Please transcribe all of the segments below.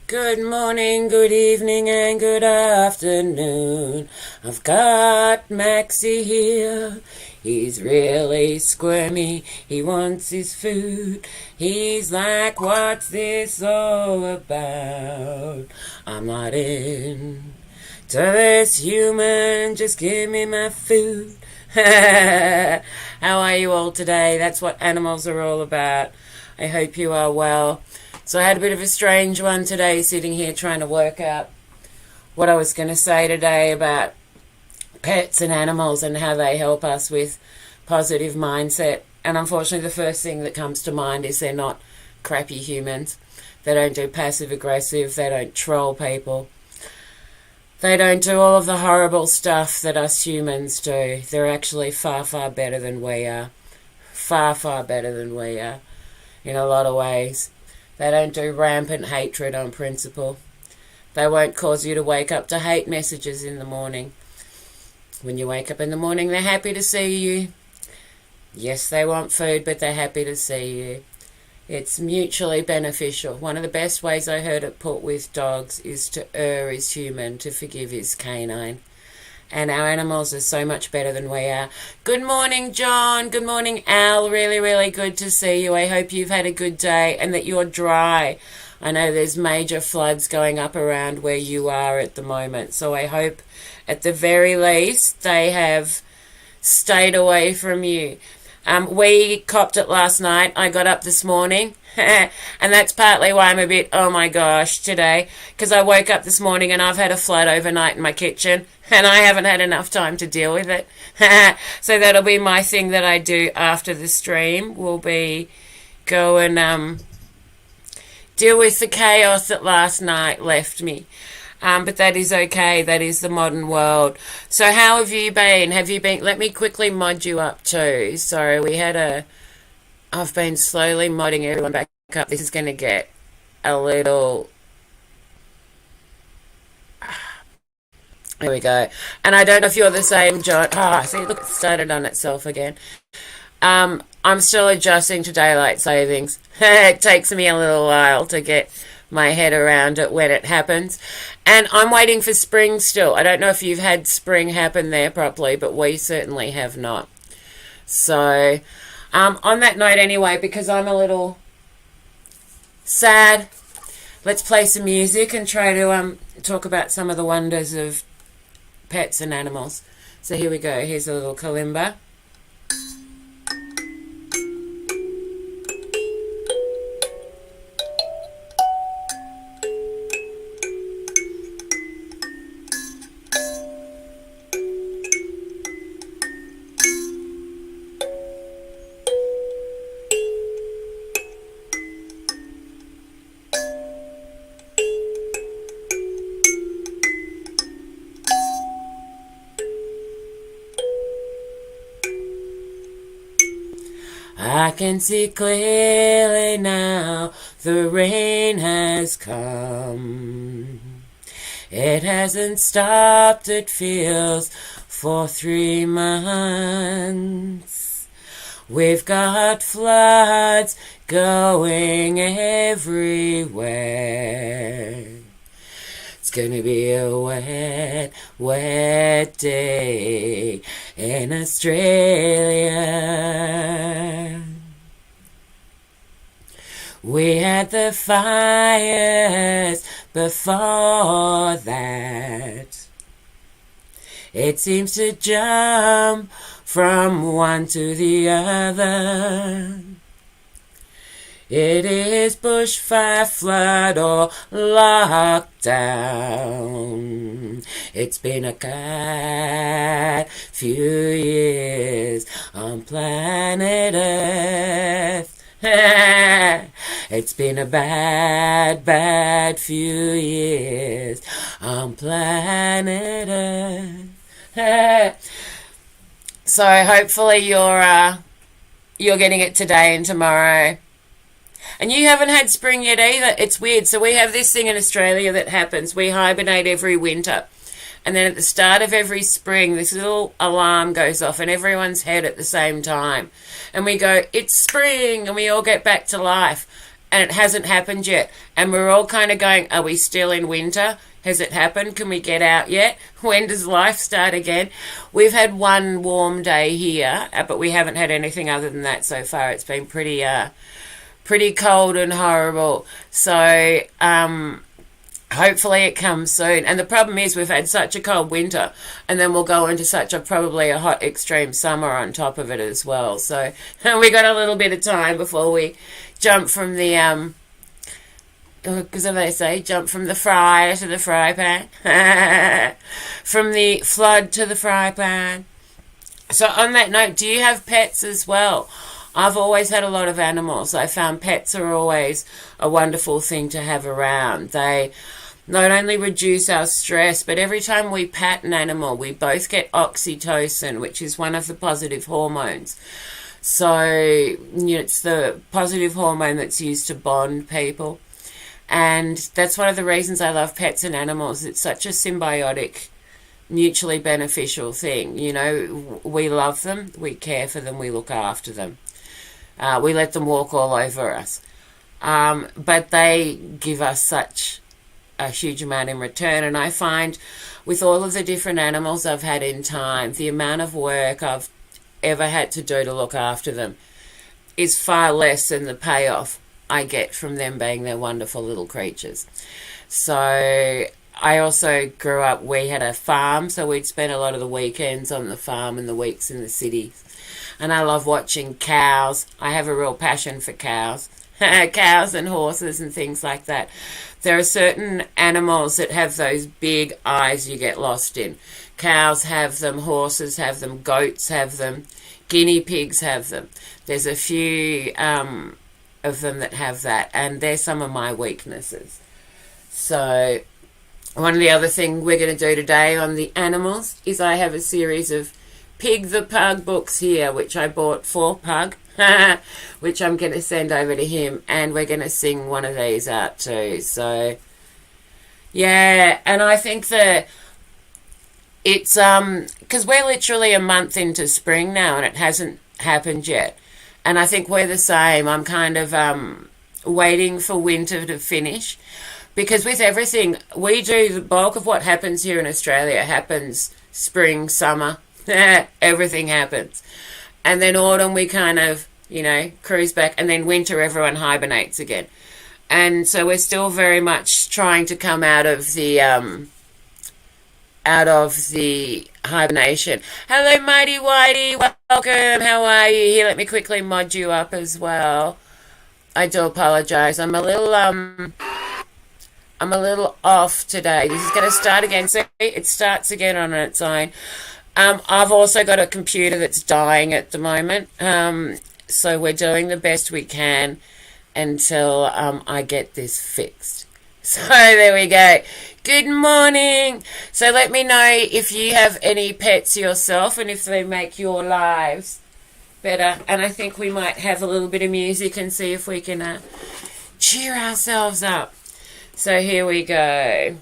Good morning, good evening, and good afternoon. I've got Maxie here. He's really squirmy. He wants his food. He's like, what's this all about? I'm not in to this human. Just give me my food. How are you all today? That's what animals are all about. I hope you are well. So I had a bit of a strange one today, sitting here trying to work out what I was going to say today about pets and animals and how they help us with positive mindset. And unfortunately, the first thing that comes to mind is they're not crappy humans. They don't do passive aggressive. They don't troll people. They don't do all of the horrible stuff that us humans do. They're actually far, far better than we are. Far, far better than we are in a lot of ways. They don't do rampant hatred on principle. They won't cause you to wake up to hate messages in the morning. When you wake up in the morning, they're happy to see you. Yes, they want food, but they're happy to see you. It's mutually beneficial. One of the best ways I heard it put with dogs is to err is human, to forgive is canine. And our animals are so much better than we are. Good morning, John. Good morning, Al. Really, really good to see you. I hope you've had a good day and that you're dry. I know there's major floods going up around where you are at the moment. So I hope at the very least they have stayed away from you. We copped it last night. I got up this morning. And that's partly why I'm a bit, oh my gosh, today. Because I woke up this morning and I've had a flood overnight in my kitchen. And I haven't had enough time to deal with it. So that'll be my thing that I do after the stream. Will be go and deal with the chaos that last night left me. But that is okay. That is the modern world. So how have you been? Let me quickly mod you up too. Sorry, I've been slowly modding everyone back up. This is going to get a little... There we go. And I don't know if you're the same, John. See, look, it started on itself again. I'm still adjusting to daylight savings. It takes me a little while to get my head around it when it happens. And I'm waiting for spring still. I don't know if you've had spring happen there properly, but we certainly have not. So, on that note anyway, because I'm a little sad, let's play some music and try to talk about some of the wonders of pets and animals. So here we go. Here's a little Kalimba. I can see clearly now, the rain has come. It hasn't stopped, it feels, for 3 months. We've got floods going everywhere. It's gonna be a wet, wet day in Australia. We had the fires before that. It seems to jump from one to the other. It is bushfire, flood, or lockdown. It's been a bad few years on planet Earth. It's been a bad, bad few years on planet Earth. So hopefully you're getting it today and tomorrow. And you haven't had spring yet either. It's weird. So we have this thing in Australia that happens. We hibernate every winter. And then at the start of every spring, this little alarm goes off in everyone's head at the same time. And we go, it's spring, and we all get back to life. and it hasn't happened yet. And we're all kind of going, are we still in winter? Has it happened? Can we get out yet? When does life start again? We've had one warm day here, but we haven't had anything other than that so far. It's been pretty cold and horrible. So hopefully it comes soon. And the problem is we've had such a cold winter, and then we'll go into probably a hot extreme summer on top of it as well. So we got a little bit of time before we jump from the because they say jump from the fryer to the fry pan, from the flood to the fry pan. So on that note, do you have pets as well? I've always had a lot of animals. I found pets are always a wonderful thing to have around. They not only reduce our stress, but every time we pat an animal, we both get oxytocin, which is one of the positive hormones. So it's the positive hormone that's used to bond people. And that's one of the reasons I love pets and animals. It's such a symbiotic, mutually beneficial thing. We love them, we care for them, we look after them. We let them walk all over us. But they give us such a huge amount in return. And I find with all of the different animals I've had in time, the amount of work I've ever had to do to look after them is far less than the payoff I get from them being their wonderful little creatures. So I also grew up, we had a farm, so we'd spend a lot of the weekends on the farm and the weeks in the city. And I love watching cows. I have a real passion for cows. Cows and horses and things like that. There are certain animals that have those big eyes you get lost in. Cows have them, horses have them, goats have them, guinea pigs have them. There's a few of them that have that, and they're some of my weaknesses. So one of the other things we're going to do today on the animals is I have a series of Pig the Pug books here, which I bought for Pug, which I'm going to send over to him, and we're going to sing one of these out too. So yeah, and I think that it's because we're literally a month into spring now and it hasn't happened yet. And I think we're the same. I'm kind of waiting for winter to finish, because with everything, we do the bulk of what happens here in Australia happens spring, summer, everything happens. And then autumn we kind of, cruise back, and then winter everyone hibernates again. And so we're still very much trying to come out of the hibernation. Hello, Mighty Whitey. Welcome. How are you? Here, let me quickly mod you up as well. I do apologize. I'm a little off today. This is going to start again. See, it starts again on its own. I've also got a computer that's dying at the moment. So we're doing the best we can until I get this fixed. So there we go. Good morning. So let me know if you have any pets yourself and if they make your lives better. And I think we might have a little bit of music and see if we can cheer ourselves up. So here we go.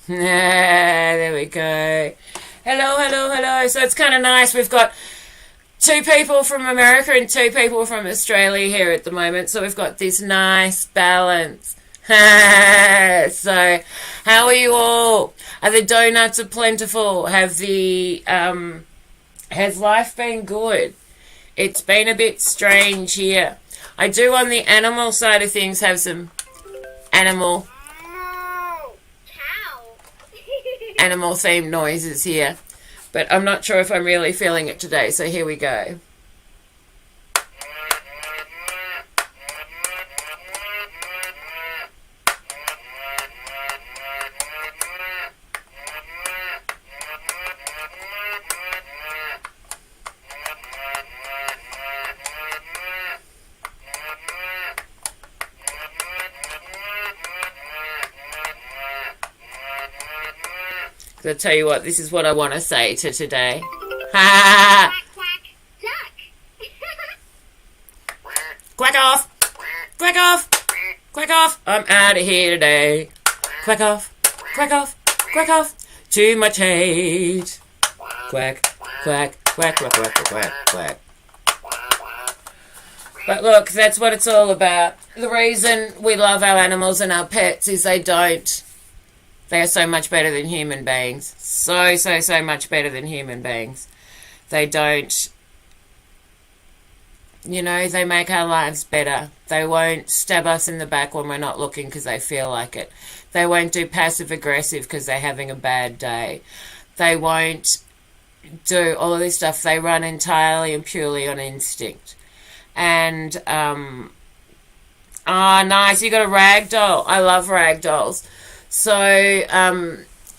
There we go. Hello, hello, hello. So it's kind of nice. We've got 2 people from America and 2 people from Australia here at the moment. So we've got this nice balance. So how are you all? Are the donuts plentiful? Has life been good? It's been a bit strange here. I do, on the animal side of things, have some animal themed noises here. But I'm not sure if I'm really feeling it today, so here we go. I'll tell you what, this is what I want to say to today. Ha! Quack off! Quack off! Quack off! I'm out of here today. Quack off! Quack off! Quack off! Too much hate. Quack, quack, quack, quack, quack, quack, quack. But look, that's what it's all about. The reason we love our animals and our pets is they are so much better than human beings. So much better than human beings. They don't, they make our lives better. They won't stab us in the back when we're not looking because they feel like it. They won't do passive aggressive because they're having a bad day. They won't do all of this stuff. They run entirely and purely on instinct. And, nice, you got a rag doll. I love rag dolls. So,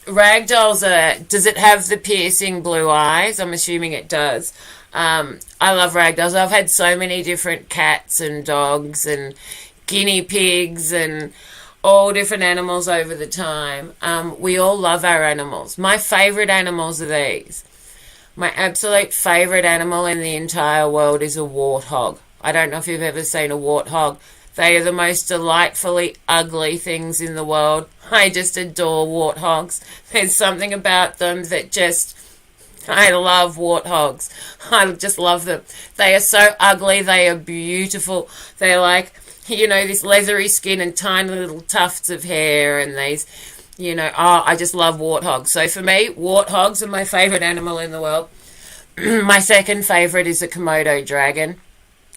ragdolls does it have the piercing blue eyes? I'm assuming it does. I love ragdolls. I've had so many different cats and dogs and guinea pigs and all different animals over the time. We all love our animals. My favourite animals are these. My absolute favourite animal in the entire world is a wart hog. I don't know if you've ever seen a wart hog. They are the most delightfully ugly things in the world. I just adore wart hogs. There's something about them that I love wart hogs. I just love them. They are so ugly. They are beautiful. They're like, this leathery skin and tiny little tufts of hair and these, I just love wart hogs. So for me, wart hogs are my favourite animal in the world. My second favourite is a Komodo dragon,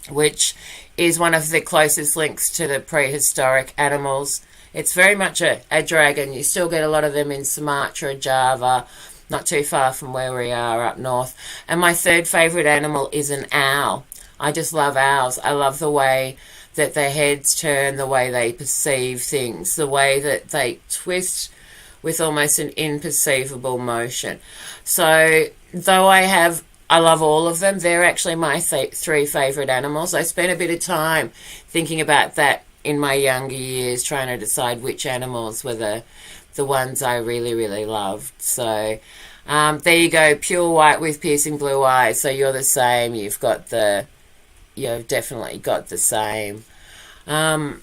which is one of the closest links to the prehistoric animals. It's very much a dragon. You still get a lot of them in Sumatra, Java, not too far from where we are up north. And my third favourite animal is an owl. I just love owls. I love the way that their heads turn, the way they perceive things, the way that they twist with almost an imperceivable motion. So though I love all of them. They're actually my three favourite animals. I spent a bit of time thinking about that in my younger years, trying to decide which animals were the ones I really, really loved. So there you go, pure white with piercing blue eyes. So you're the same. You've definitely got the same. And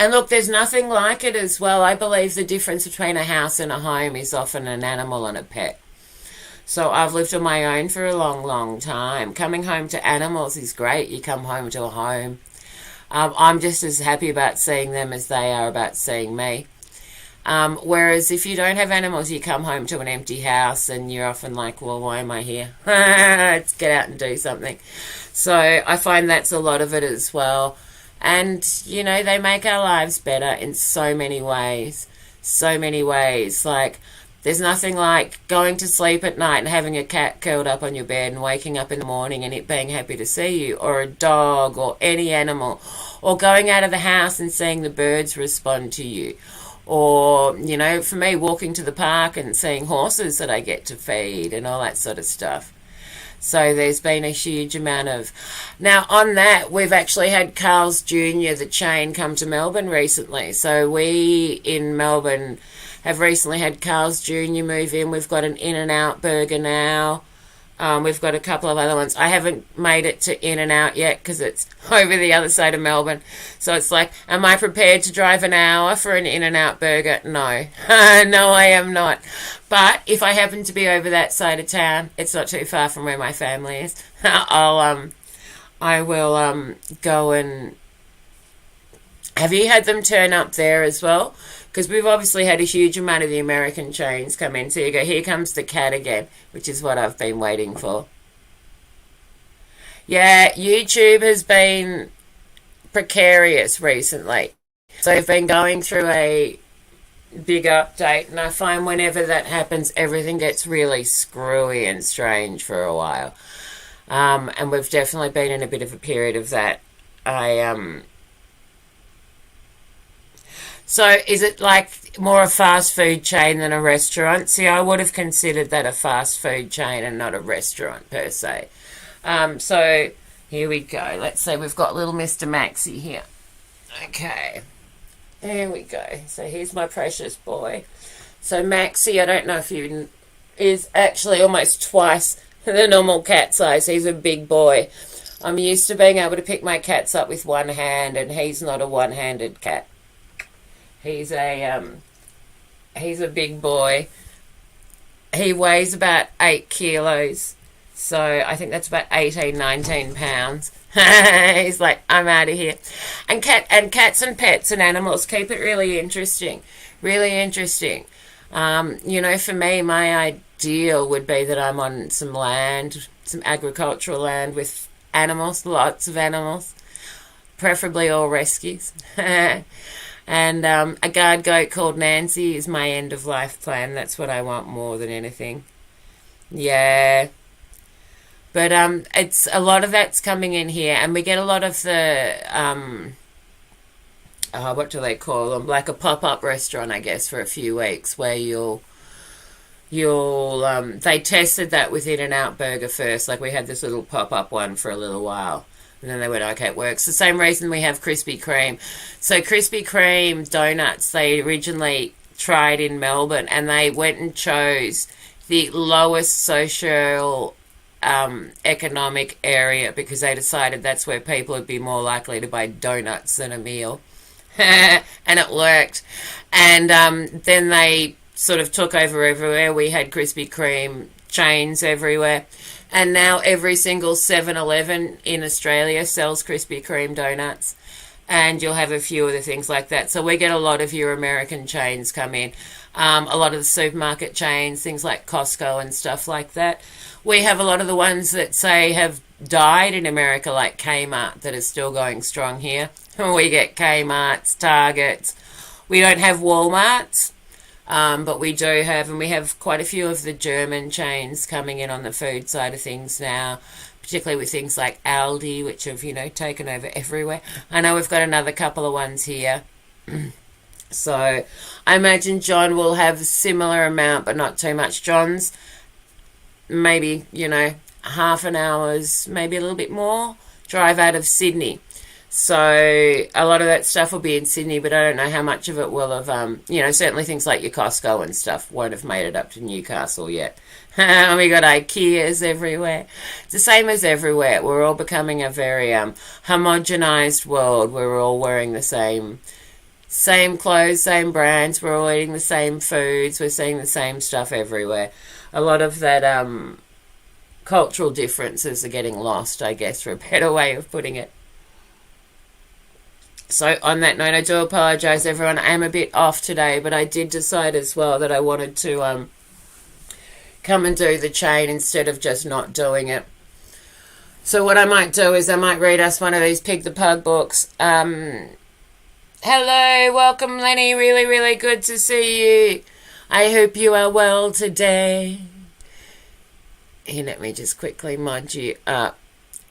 look, there's nothing like it as well. I believe the difference between a house and a home is often an animal and a pet. So I've lived on my own for a long, long time. Coming home to animals is great. You come home to a home. I'm just as happy about seeing them as they are about seeing me. Whereas if you don't have animals, you come home to an empty house and you're often like, well, why am I here? Let's get out and do something. So I find that's a lot of it as well. And, they make our lives better in so many ways. So many ways. Like, there's nothing like going to sleep at night and having a cat curled up on your bed and waking up in the morning and it being happy to see you, or a dog or any animal, or going out of the house and seeing the birds respond to you, or, for me, walking to the park and seeing horses that I get to feed and all that sort of stuff. So there's been a huge amount of... Now, on that, we've actually had Carl's Jr., the chain, come to Melbourne recently. So we, in Melbourne, have recently had Carl's Jr. move in. We've got an In-N-Out burger now. We've got a couple of other ones. I haven't made it to In-N-Out yet because it's over the other side of Melbourne. So it's like, am I prepared to drive an hour for an In-N-Out burger? No. No, I am not. But if I happen to be over that side of town, it's not too far from where my family is. I will go and... Have you had them turn up there as well? Because we've obviously had a huge amount of the American chains come in. So you go, here comes the cat again, which is what I've been waiting for. Yeah, YouTube has been precarious recently. So I've been going through a big update, and I find whenever that happens, everything gets really screwy and strange for a while. And we've definitely been in a bit of a period of that. I So is it like more a fast food chain than a restaurant? See, I would have considered that a fast food chain and not a restaurant per se. So here we go. Let's say we've got little Mr. Maxi here. Okay. There we go. So here's my precious boy. So Maxi, I don't know if you is actually almost twice the normal cat size. He's a big boy. I'm used to being able to pick my cats up with one hand, and he's not a one-handed cat. He's a big boy. He weighs about 8 kilos. So I think that's about 18, 19 pounds. He's like, I'm out of here. And cats and pets and animals keep it really interesting. Really interesting. For me, my ideal would be that I'm on some land, some agricultural land with animals, lots of animals, preferably all rescues. And a guard goat called Nancy is my end-of-life plan. That's what I want more than anything. Yeah. But it's a lot of that's coming in here, and we get a lot of the what do they call them? Like a pop-up restaurant, I guess, for a few weeks, where you'll they tested that with In-N-Out Burger first. Like we had this little pop-up one for a little while, and then they went, okay, it works. The same reason we have Krispy Kreme. So Krispy Kreme donuts, they originally tried in Melbourne, and they went and chose the lowest social economic area because they decided that's where people would be more likely to buy donuts than a meal. And it worked. And then they sort of took over everywhere. We had Krispy Kreme chains everywhere. And now every single 7-Eleven in Australia sells Krispy Kreme donuts. And you'll have a few other things like that. So we get a lot of your American chains come in. A lot of the supermarket chains, things like Costco and stuff like that. We have a lot of the ones that, say, have died in America, like Kmart, that are still going strong here. We get Kmarts, Targets. We don't have Walmarts, but we do have, and we have quite a few of the German chains coming in on the food side of things now, particularly with things like Aldi, which have, taken over everywhere. I know we've got another couple of ones here. So I imagine John will have a similar amount, but not too much. John's maybe, half an hour's, maybe a little bit more, drive out of Sydney. So a lot of that stuff will be in Sydney, but I don't know how much of it will have, certainly things like your Costco and stuff won't have made it up to Newcastle yet. We got IKEAs everywhere. It's the same as everywhere. We're all becoming a very homogenized world. We're all wearing the same clothes, same brands. We're all eating the same foods. We're seeing the same stuff everywhere. A lot of that cultural differences are getting lost, I guess, for a better way of putting it. So on that note, I do apologise, everyone. I am a bit off today, but I did decide as well that I wanted to come and do the chain instead of just not doing it. So what I might do is I might read us one of these Pig the Pug books. Hello, welcome Lenny, really, really good to see you. I hope you are well today. Here, let me just quickly mod you up.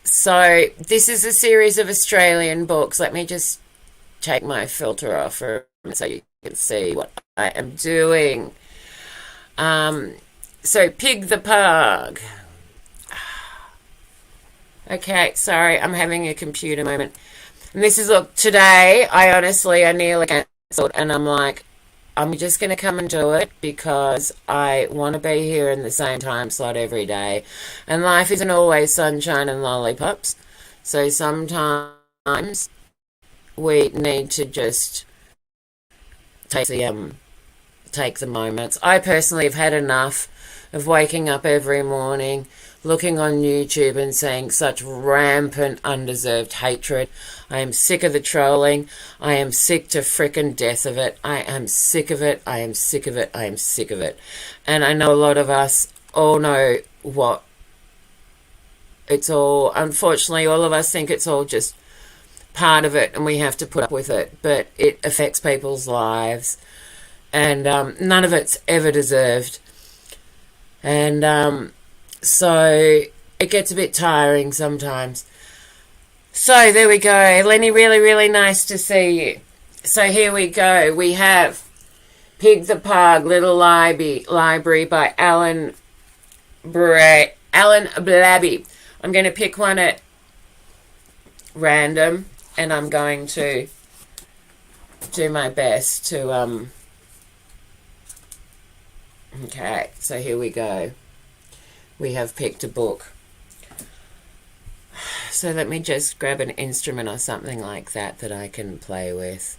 So this is a series of Australian books. Let me just take my filter off for so you can see what I am doing. So Pig the Pug. Okay, sorry, I'm having a computer moment. And this is, look, today, I nearly cancelled, and I'm like, I'm just going to come and do it because I want to be here in the same time slot every day. And life isn't always sunshine and lollipops. So sometimes we need to just take the moments. I personally have had enough of waking up every morning, looking on YouTube and seeing such rampant, undeserved hatred. I am sick of the trolling. I am sick to frickin' death of it. I am sick of it. I am sick of it. I am sick of it. And I know a lot of us all know what it's all, unfortunately, all of us think it's all just part of it and we have to put up with it, but it affects people's lives, and none of it's ever deserved. And so it gets a bit tiring sometimes. So there we go. Lenny, really, really nice to see you. So here we go. We have Pig the Pug, Little Library by Alan Blabby. I'm going to pick one at random, and I'm going to do my best to... Okay, so here we go. We have picked a book. So let me just grab an instrument or something like that that I can play with.